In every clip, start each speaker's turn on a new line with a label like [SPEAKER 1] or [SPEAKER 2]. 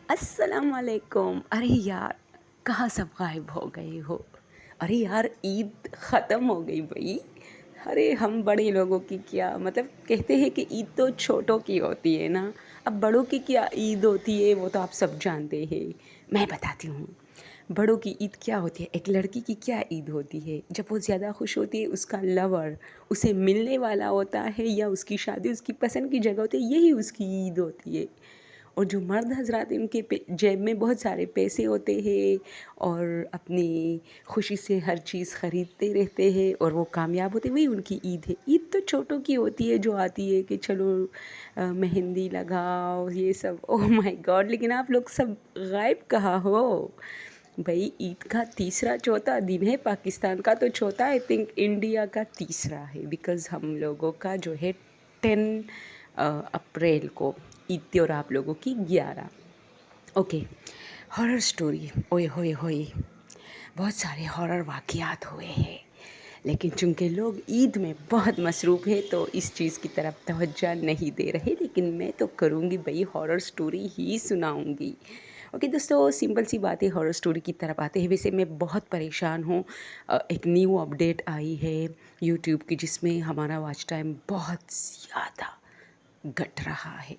[SPEAKER 1] السلام علیکم. ارے یار کہاں سب غائب ہو گئے ہو؟ ارے یار عید ختم ہو گئی بھائی. ارے ہم بڑے لوگوں کی کیا مطلب کہتے ہیں کہ عید تو چھوٹوں کی ہوتی ہے نا. اب بڑوں کی کیا عید ہوتی ہے وہ تو آپ سب جانتے ہیں. میں بتاتی ہوں بڑوں کی عید کیا ہوتی ہے. ایک لڑکی کی کیا عید ہوتی ہے جب وہ زیادہ خوش ہوتی ہے، اس کا لور اسے ملنے والا ہوتا ہے یا اس کی شادی اس کی پسند کی جگہ ہوتی ہے، یہی اس کی عید ہوتی ہے. اور جو مرد حضرات ان کے جیب میں بہت سارے پیسے ہوتے ہیں اور اپنی خوشی سے ہر چیز خریدتے رہتے ہیں اور وہ کامیاب ہوتے ہیں، وہی ان کی عید ہے. عید تو چھوٹوں کی ہوتی ہے جو آتی ہے کہ چلو مہندی لگاؤ یہ سب. اوہ مائی گاڈ، لیکن آپ لوگ سب غائب کہاں ہو بھائی؟ عید کا تیسرا چوتھا دن ہے. پاکستان کا تو چوتھا، آئی تھنک انڈیا کا تیسرا ہے، بیکاز ہم لوگوں کا جو ہے 10 اپریل کو عید تھی اور آپ لوگوں کی 11. اوکے. ہارر سٹوری، اوئے ہوئے ہوئے بہت سارے ہارر واقعات ہوئے ہیں، لیکن چونکہ لوگ عید میں بہت مصروف ہیں تو اس چیز کی طرف توجہ نہیں دے رہے، لیکن میں تو کروں گی بھئی، ہارر سٹوری ہی سناؤں گی. اوکے دوستو، سمپل سی بات ہے، ہارر سٹوری کی طرف آتے ہیں. ویسے میں بہت پریشان ہوں. ایک نیو اپڈیٹ آئی ہے یوٹیوب کی جس میں ہمارا واچ ٹائم بہت زیادہ گھٹ رہا ہے.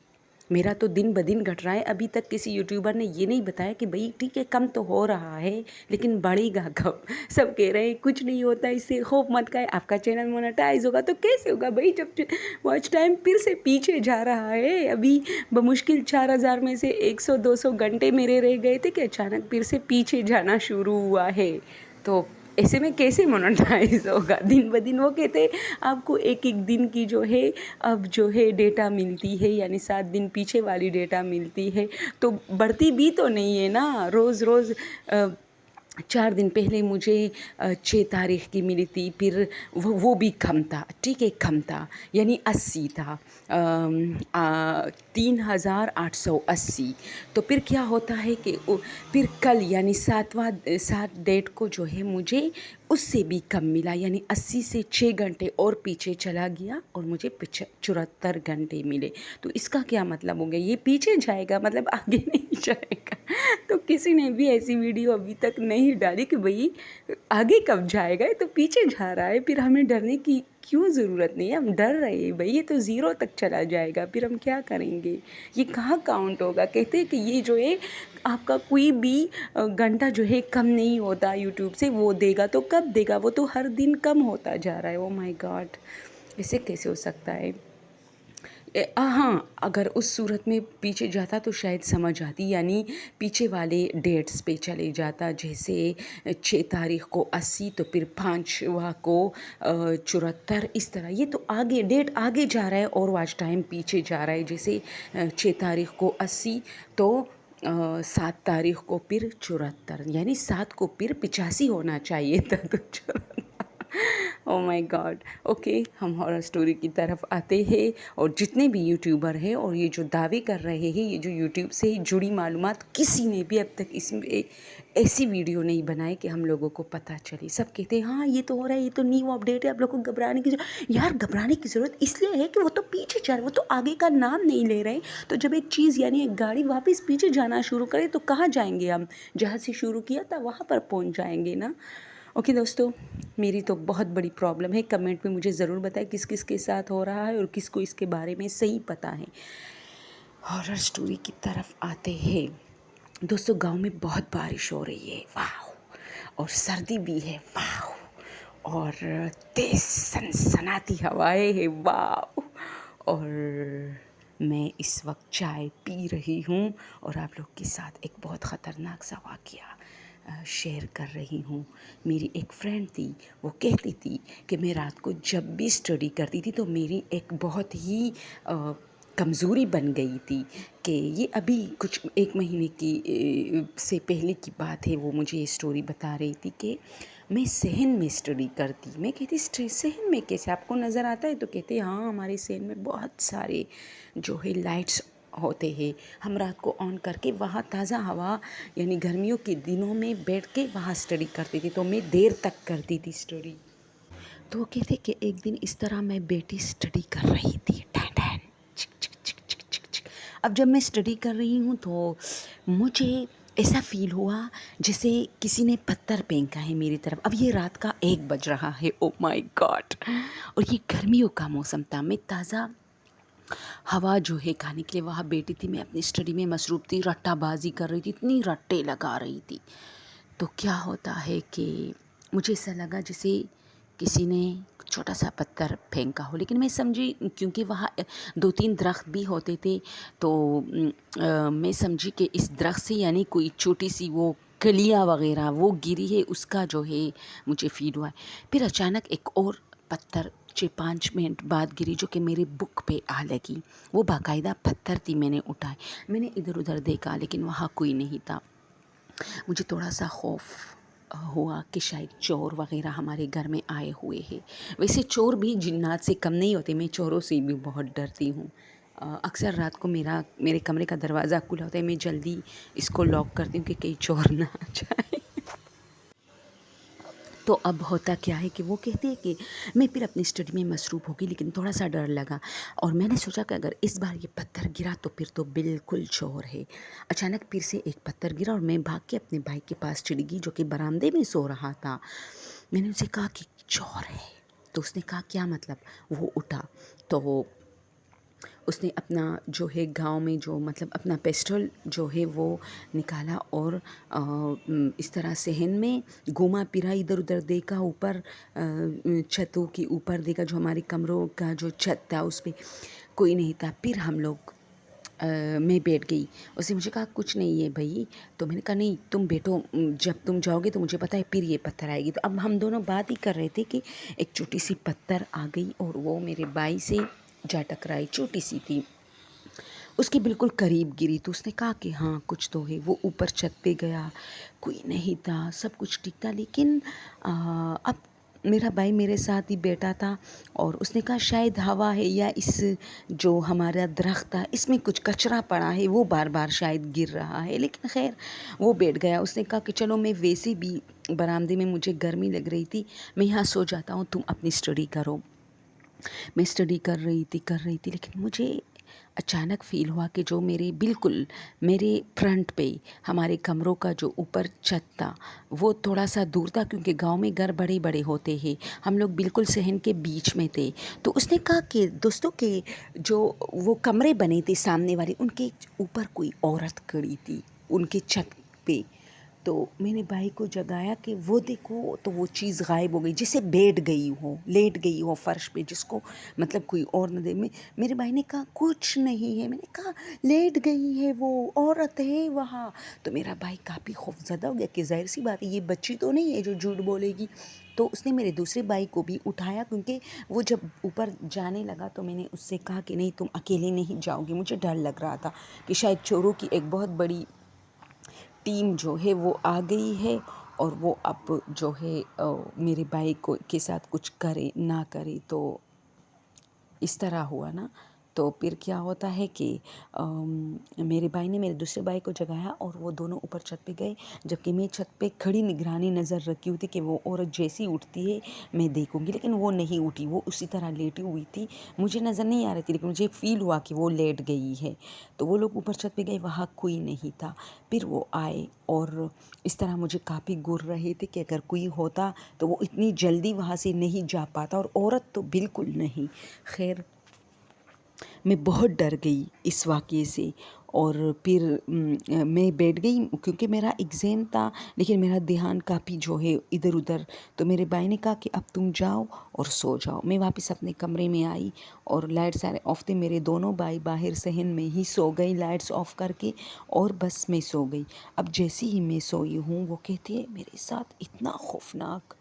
[SPEAKER 1] میرا تو دن بدن گھٹ رہا ہے. ابھی تک کسی یوٹیوبر نے یہ نہیں بتایا کہ بھئی ٹھیک ہے کم تو ہو رہا ہے لیکن بڑھے گا کب. سب کہہ رہے ہیں کچھ نہیں ہوتا، اس سے خوف مت کھائے، آپ کا چینل مونیٹائز ہوگا. تو کیسے ہوگا بھئی جب واچ ٹائم پھر سے پیچھے جا رہا ہے؟ ابھی بمشکل 4000 میں سے 100-200 گھنٹے میرے رہ گئے تھے کہ اچانک پھر سے پیچھے جانا شروع ہوا ہے. تو ایسے میں کیسے مونیٹائز ہوگا؟ دن بدن وہ کہتے ہیں آپ کو ایک ایک دن کی جو ہے اب جو ہے ڈیٹا ملتی ہے، یعنی 7 دن پیچھے والی ڈیٹا ملتی ہے، تو بڑھتی بھی تو نہیں ہے نا. روز روز 4 دن پہلے مجھے 6 تاریخ کی ملی تھی، پھر وہ بھی کم تھا، ٹھیک ہے کم تھا، یعنی 80 تھا، 3880. تو پھر کیا ہوتا ہے کہ پھر کل یعنی 7 ڈیٹ کو جو ہے مجھے اس سے بھی کم ملا، یعنی 80 سے 6 گھنٹے اور پیچھے چلا گیا اور مجھے 74 گھنٹے ملے. تو اس کا کیا مطلب ہو گیا؟ یہ پیچھے جائے گا، مطلب آگے نہیں جائے گا. تو کسی نے بھی ایسی ویڈیو ابھی تک نہیں ڈالی کہ بھئی آگے کب جائے گا، یہ تو پیچھے جا رہا ہے. پھر ہمیں ڈرنے کی کیوں ضرورت نہیں ہے؟ ہم ڈر رہے ہیں بھئی، یہ تو 0 تک چلا جائے گا، پھر ہم کیا کریں گے؟ یہ کہاں کاؤنٹ ہوگا؟ کہتے ہیں کہ یہ جو ہے آپ کا کوئی بھی گھنٹہ جو ہے کم نہیں ہوتا یوٹیوب سے، وہ دے گا تو کب دے گا؟ وہ تو ہر دن کم ہوتا جا رہا ہے. او مائی گاڈ، ایسے کیسے ہو سکتا ہے؟ ہاں، اگر اس صورت میں پیچھے جاتا تو شاید سمجھ آتی، یعنی پیچھے والے ڈیٹس پہ چلے جاتا. جیسے 6 تاریخ کو 80، تو پھر 5واں کو 74، اس طرح. یہ تو آگے ڈیٹ آگے جا رہا ہے اور واچ ٹائم پیچھے جا رہا ہے. جیسے 6 تاریخ کو 80 تو 7 تاریخ کو پھر 74، یعنی 7 کو پھر 85 ہونا چاہیے تھا تو 74. او مائی گاڈ. اوکے، ہم ہارر سٹوری کی طرف آتے ہیں. اور جتنے بھی یوٹیوبر ہیں اور یہ جو دعوے کر رہے ہیں، یہ جو یوٹیوب سے جڑی معلومات، کسی نے بھی اب تک اس میں ایسی ویڈیو نہیں بنائی کہ ہم لوگوں کو پتہ چلے. سب کہتے ہیں ہاں یہ تو ہو رہا ہے، یہ تو نیو اپڈیٹ ہے، آپ لوگوں کو گھبرانے کی یار گھبرانے کی ضرورت اس لیے ہے کہ وہ تو پیچھے جا رہے، وہ تو آگے کا نام نہیں لے رہے. تو جب ایک چیز یعنی ایک گاڑی واپس پیچھے جانا شروع کرے تو کہاں جائیں گے ہم؟ جہاں سے شروع کیا تھا وہاں پر پہنچ جائیں گے نا. اوکے دوستو، میری تو بہت بڑی پرابلم ہے. کمنٹ میں مجھے ضرور بتائیں کس کس کے ساتھ ہو رہا ہے اور کس کو اس کے بارے میں صحیح پتہ ہے. ہارر سٹوری کی طرف آتے ہیں. دوستو گاؤں میں بہت بارش ہو رہی ہے، واو، اور سردی بھی ہے، واو، اور تیز سنسناتی ہوائیں ہیں، واو. اور میں اس وقت چائے پی رہی ہوں اور آپ لوگ کے ساتھ ایک بہت خطرناک سا واقعہ شیئر کر رہی ہوں. میری ایک فرینڈ تھی، وہ کہتی تھی کہ میں رات کو جب بھی اسٹڈی کرتی تھی تو میری ایک بہت ہی کمزوری بن گئی تھی. کہ یہ ابھی کچھ 1 مہینے کی سے پہلے کی بات ہے. وہ مجھے یہ اسٹوری بتا رہی تھی کہ میں صحن میں اسٹڈی کرتی. میں کہتی صحن میں کیسے آپ کو نظر آتا ہے؟ تو کہتے ہاں ہمارے صحن میں بہت سارے جو ہے لائٹس ہوتے ہیں، ہم رات کو آن کر کے وہاں تازہ ہوا، یعنی گرمیوں کے دنوں میں بیٹھ کے وہاں اسٹڈی کرتی تھی. تو میں دیر تک کرتی تھی اسٹڈی. تو وہ کہتے کہ ایک دن اس طرح میں بیٹھی اسٹڈی کر رہی تھی، ٹین ٹین چک چک چک چک چک چک. اب جب میں اسٹڈی کر رہی ہوں تو مجھے ایسا فیل ہوا جیسے کسی نے پتھر پھینکا ہے میری طرف. اب یہ رات کا 1 بج رہا ہے. او مائی گاڈ. اور یہ گرمیوں کا موسم تھا. میں تازہ ہوا جو ہے کھانے کے لیے وہاں بیٹھی تھی. میں اپنی اسٹڈی میں مصروف تھی، رٹا بازی کر رہی تھی، اتنی رٹے لگا رہی تھی. تو کیا ہوتا ہے کہ مجھے ایسا لگا جیسے کسی نے چھوٹا سا پتھر پھینکا ہو. لیکن میں سمجھی کیونکہ وہاں 2-3 درخت بھی ہوتے تھے تو میں سمجھی کہ اس درخت سے یعنی کوئی چھوٹی سی وہ کلیاں وغیرہ وہ گری ہے، اس کا جو ہے مجھے فیل ہوا ہے. پھر اچانک ایک اور پتھر 5 منٹ بعد گری جو کہ میرے بک پہ آ لگی. وہ باقاعدہ پتھر تھی. میں نے اٹھائے، میں نے ادھر ادھر دیکھا لیکن وہاں کوئی نہیں تھا. مجھے تھوڑا سا خوف ہوا کہ شاید چور وغیرہ ہمارے گھر میں آئے ہوئے ہیں. ویسے چور بھی جنات سے کم نہیں ہوتے. میں چوروں سے بھی بہت ڈرتی ہوں. اکثر رات کو میرے کمرے کا دروازہ کھلا ہوتا ہے. میں جلدی اس کو لاک کرتی ہوں کہ کہیں چور نہ آ جائے. تو اب ہوتا کیا ہے کہ وہ کہتے ہیں کہ میں پھر اپنی اسٹڈی میں مصروف ہو گئی لیکن تھوڑا سا ڈر لگا اور میں نے سوچا کہ اگر اس بار یہ پتھر گرا تو پھر تو بالکل چور ہے. اچانک پھر سے ایک پتھر گرا اور میں بھاگ کے اپنے بھائی کے پاس چلی گئی جو کہ برآمدے میں سو رہا تھا. میں نے اسے کہا کہ چور ہے. تو اس نے کہا کیا مطلب؟ وہ اٹھا تو اس نے اپنا جو ہے گاؤں میں جو مطلب اپنا پسٹل جو ہے وہ نکالا اور اس طرح صحن میں گھوما پھرا، ادھر ادھر دیکھا، اوپر چھتوں کے اوپر دیکھا، جو ہمارے کمروں کا جو چھت تھا اس پہ کوئی نہیں تھا. پھر ہم لوگ میں بیٹھ گئی. اس نے مجھے کہا کچھ نہیں ہے بھائی. تو میں نے کہا نہیں تم بیٹھو، جب تم جاؤ گے تو مجھے پتہ ہے پھر یہ پتھر آئے گی. تو اب ہم دونوں بات ہی کر رہے تھے کہ ایک چھوٹی سی پتھر آ گئی اور وہ میرے بھائی سے جا ٹکرائی. چھوٹی سی تھی، اس کے بالکل قریب گری. تو اس نے کہا کہ ہاں کچھ تو ہے. وہ اوپر چھت پہ گیا، کوئی نہیں تھا، سب کچھ ٹھیک تھا. لیکن اب میرا بھائی میرے ساتھ ہی بیٹھا تھا اور اس نے کہا شاید ہوا ہے یا اس جو ہمارا درخت تھا اس میں کچھ کچرا پڑا ہے، وہ بار بار شاید گر رہا ہے. لیکن خیر وہ بیٹھ گیا. اس نے کہا کہ چلو میں ویسے بھی برآمدے میں مجھے گرمی لگ رہی تھی، میں یہاں سو جاتا ہوں، تم اپنی اسٹڈی کرو. میں اسٹڈی کر رہی تھی لیکن مجھے اچانک فیل ہوا کہ جو بالکل میرے فرنٹ پہ ہمارے کمروں کا جو اوپر چھت تھا وہ تھوڑا سا دور تھا کیونکہ گاؤں میں گھر بڑے بڑے ہوتے ہیں. ہم لوگ بالکل صحن کے بیچ میں تھے. تو اس نے کہا کہ دوستوں کے جو وہ کمرے بنے تھے سامنے والے ان کے اوپر کوئی عورت کھڑی تھی ان کے چھت پہ. تو میں نے بھائی کو جگایا کہ وہ دیکھو تو وہ چیز غائب ہو گئی، جیسے لیٹ گئی ہو فرش پہ، جس کو مطلب کوئی اور نہ دے. میرے بھائی نے کہا کچھ نہیں ہے. میں نے کہا لیٹ گئی ہے، وہ عورت ہے وہاں. تو میرا بھائی کافی خوفزدہ ہو گیا کہ ظاہر سی بات ہے یہ بچی تو نہیں ہے جو جھوٹ بولے گی. تو اس نے میرے دوسرے بھائی کو بھی اٹھایا کیونکہ وہ جب اوپر جانے لگا تو میں نے اس سے کہا کہ نہیں تم اکیلے نہیں جاؤ گے. مجھے ڈر لگ رہا تھا کہ شاید چوروں کی ایک بہت بڑی ٹیم جو ہے وہ آ گئی ہے اور وہ اب جو ہے میرے بھائی کے ساتھ کچھ کرے نہ کرے. تو اس طرح ہوا نا. تو پھر کیا ہوتا ہے کہ میرے بھائی نے میرے دوسرے بھائی کو جگایا اور وہ دونوں اوپر چھت پہ گئے جبکہ میں چھت پہ کھڑی نگرانی نظر رکھی ہوئی تھی کہ وہ عورت جیسی اٹھتی ہے میں دیکھوں گی. لیکن وہ نہیں اٹھی، وہ اسی طرح لیٹی ہوئی تھی. مجھے نظر نہیں آ رہی تھی لیکن مجھے فیل ہوا کہ وہ لیٹ گئی ہے. تو وہ لوگ اوپر چھت پہ گئے، وہاں کوئی نہیں تھا. پھر وہ آئے اور اس طرح مجھے کافی گر رہے تھے کہ اگر کوئی ہوتا تو وہ اتنی جلدی وہاں سے نہیں جا پاتا، اور عورت تو بالکل نہیں. خیر میں بہت ڈر گئی اس واقعے سے اور پھر میں بیٹھ گئی کیونکہ میرا ایگزام تھا لیکن میرا دھیان کافی جو ہے ادھر ادھر. تو میرے بھائی نے کہا کہ اب تم جاؤ اور سو جاؤ. میں واپس اپنے کمرے میں آئی اور لائٹ سارے آف تھے. میرے دونوں بھائی باہر صحن میں ہی سو گئی لائٹس آف کر کے اور بس میں سو گئی. اب جیسے ہی میں سوئی ہوں وہ کہتی ہے میرے ساتھ اتنا خوفناک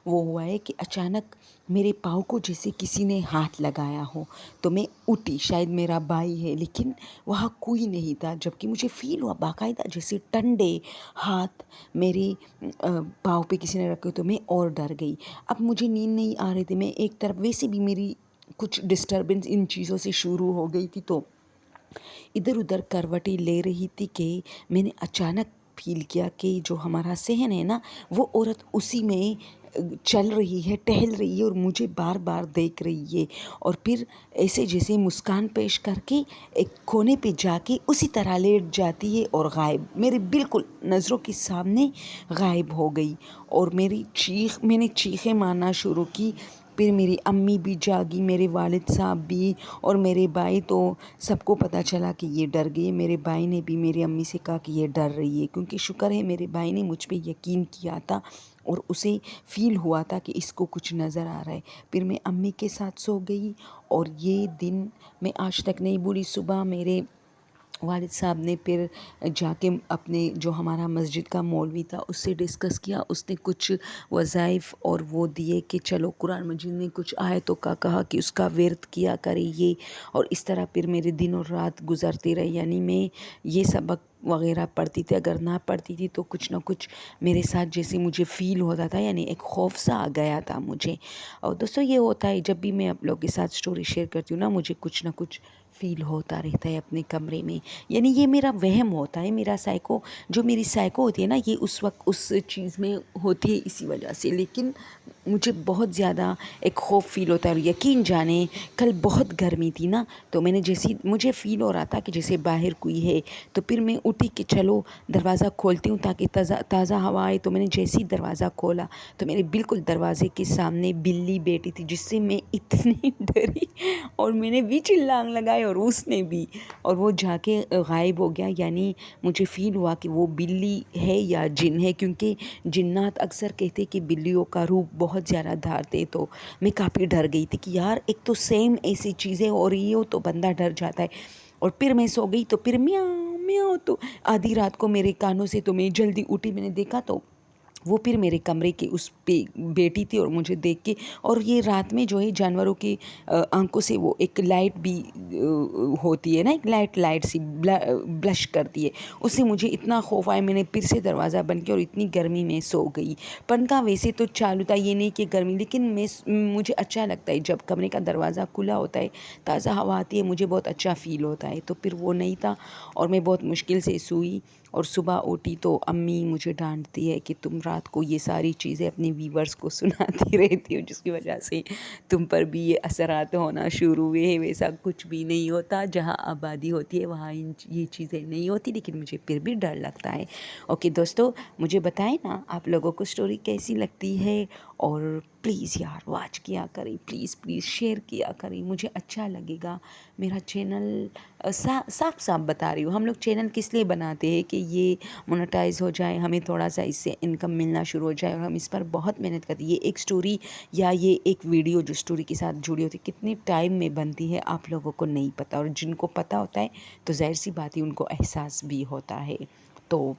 [SPEAKER 1] وہ ہوا ہے کہ اچانک میرے پاؤں کو جیسے کسی نے ہاتھ لگایا ہو. تو میں اٹھی، شاید میرا بھائی ہے لیکن وہاں کوئی نہیں تھا. جبکہ مجھے فیل ہوا باقاعدہ جیسے ٹنڈے ہاتھ میرے پاؤں پہ کسی نے رکھے. تو میں اور ڈر گئی. اب مجھے نیند نہیں آ رہی تھی. میں ایک طرف ویسے بھی میری کچھ ڈسٹربنس ان چیزوں سے شروع ہو گئی تھی تو ادھر ادھر کروٹیں لے رہی تھی کہ میں نے اچانک فیل کیا کہ جو ہمارا صحن ہے نا وہ عورت اسی میں چل رہی ہے، ٹہل رہی ہے اور مجھے بار بار دیکھ رہی ہے، اور پھر ایسے جیسے مسکان پیش کر کے ایک کونے پہ جا کے اسی طرح لیٹ جاتی ہے اور غائب، میرے بالکل نظروں کے سامنے غائب ہو گئی۔ اور میں نے چیخیں مارنا شروع کی۔ پھر میری امی بھی جاگی، میرے والد صاحب بھی، اور میرے بھائی، تو سب کو پتہ چلا کہ یہ ڈر گئی۔ میرے بھائی نے بھی میری امی سے کہا کہ یہ ڈر رہی ہے، کیونکہ شکر ہے میرے بھائی نے مجھ پہ یقین کیا تھا اور اسے فیل ہوا تھا کہ اس کو کچھ نظر آ رہا ہے۔ پھر میں امی کے ساتھ سو گئی، اور یہ دن میں آج تک نہیں بھولی۔ صبح میرے والد صاحب نے پھر جا کے اپنے جو ہمارا مسجد کا مولوی تھا اس سے ڈسکس کیا، اس نے کچھ وظائف اور وہ دیے کہ چلو قرآن مجید میں کچھ آیتوں کا کہا کہ اس کا ورد کیا کریے، اور اس طرح پھر میرے دن اور رات گزرتے رہے۔ یعنی میں یہ سبق وغیرہ پڑھتی تھی، اگر نہ پڑھتی تھی تو کچھ نہ کچھ میرے ساتھ جیسے مجھے فیل ہوتا تھا، یعنی ایک خوف سا آ گیا تھا مجھے۔ اور دوستو یہ ہوتا ہے جب بھی میں آپ لوگوں کے ساتھ سٹوری شیئر کرتی ہوں نا، مجھے کچھ نہ کچھ فیل ہوتا رہتا ہے اپنے کمرے میں، یعنی یہ میرا وہم ہوتا ہے، میری سائیکو ہوتی ہے نا، یہ اس وقت اس چیز میں ہوتی ہے اسی وجہ سے۔ لیکن مجھے بہت زیادہ ایک خوف فیل ہوتا ہے، اور یقین جانے کل بہت گرمی تھی نا، تو میں نے مجھے فیل ہو رہا تھا کہ جیسے باہر کوئی ہے، تو پھر میں اٹھی کہ چلو دروازہ کھولتی ہوں تاکہ تازہ ہوا آئے۔ تو میں نے جیسے ہی دروازہ کھولا تو میرے بالکل دروازے کے سامنے بلی بیٹھی تھی، جس سے میں اتنی ڈری، اور میں نے بھی چلانگ لگائی اور اس نے بھی، اور وہ جا کے غائب ہو گیا۔ یعنی مجھے فیل ہوا کہ وہ بلی ہے یا جن ہے، کیونکہ جنات اکثر کہتے کہ بلیوں کا روپ بہت زیادہ دھارتے، تو میں کافی ڈر گئی تھی کہ یار ایک تو سیم ایسی چیزیں ہو رہی ہو تو بندہ ڈر جاتا ہے۔ اور پھر میں سو گئی، تو پھر میاؤں میاؤں، تو آدھی رات کو میرے کانوں سے، تو میں جلدی اٹھی، میں نے دیکھا تو وہ پھر میرے کمرے کے اس پہ بیٹھی تھی، اور مجھے دیکھ کے، اور یہ رات میں جو ہے جانوروں کی آنکھوں سے وہ ایک لائٹ بھی ہوتی ہے نا، ایک لائٹ سی بلش کرتی ہے، اس سے مجھے اتنا خوف آیا، میں نے پھر سے دروازہ بند کیا اور اتنی گرمی میں سو گئی۔ پنکھا ویسے تو چالو تھا، یہ نہیں کہ گرمی، لیکن مجھے اچھا لگتا ہے جب کمرے کا دروازہ کھلا ہوتا ہے، تازہ ہوا آتی ہے، مجھے بہت اچھا فیل ہوتا ہے۔ تو پھر وہ نہیں تھا، اور میں بہت مشکل سے سوئی، اور صبح اٹھی تو امی مجھے ڈانٹتی ہے کہ تم رات کو یہ ساری چیزیں اپنے ویورز کو سناتی رہتی ہو، جس کی وجہ سے تم پر بھی یہ اثرات ہونا شروع ہوئے ہیں۔ ویسا کچھ بھی نہیں ہوتا، جہاں آبادی ہوتی ہے وہاں یہ چیزیں نہیں ہوتی، لیکن مجھے پھر بھی ڈر لگتا ہے۔ اوکے دوستو، مجھے بتائیں نا آپ لوگوں کو سٹوری کیسی لگتی ہے، اور پلیز یار واچ کیا کریں، پلیز شیئر کیا کریں، مجھے اچھا لگے گا۔ میرا چینل صاف بتا رہی ہوں، ہم لوگ چینل کس لیے بناتے ہیں کہ یہ مونیٹائز ہو جائے، ہمیں تھوڑا سا اس سے انکم ملنا شروع ہو جائے، اور ہم اس پر بہت محنت کرتے ہیں۔ یہ ایک سٹوری یا یہ ایک ویڈیو جو سٹوری کے ساتھ جڑی ہوتی ہے کتنے ٹائم میں بنتی ہے آپ لوگوں کو نہیں پتہ، اور جن کو پتہ ہوتا ہے تو ظاہر سی بات ہے ان کو احساس بھی ہوتا ہے۔ تو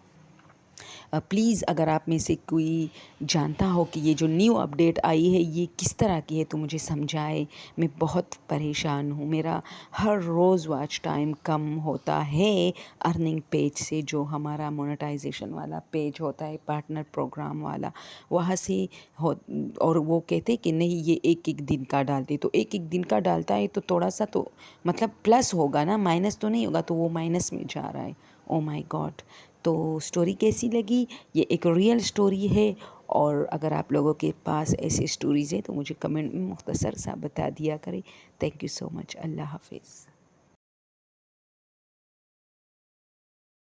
[SPEAKER 1] پلیز اگر آپ میں سے کوئی جانتا ہو کہ یہ جو نیو اپڈیٹ آئی ہے یہ کس طرح کی ہے تو مجھے سمجھائے، میں بہت پریشان ہوں، میرا ہر روز واچ ٹائم کم ہوتا ہے ارننگ پیج سے، جو ہمارا مونیٹائزیشن والا پیج ہوتا ہے، پارٹنر پروگرام والا، وہاں سے اور وہ کہتے کہ نہیں یہ ایک دن کا ڈالتے، تو ایک دن کا ڈالتا ہے تو تھوڑا سا تو مطلب پلس ہوگا نا، مائنس تو نہیں ہوگا، تو وہ مائنس میں جا رہا ہے۔ او مائی گاڈ۔ تو سٹوری کیسی لگی؟ یہ ایک ریئل سٹوری ہے، اور اگر آپ لوگوں کے پاس ایسی سٹوریز ہیں تو مجھے کمنٹ میں مختصر سا بتا دیا کریں۔ تھینک یو سو مچ، اللہ حافظ۔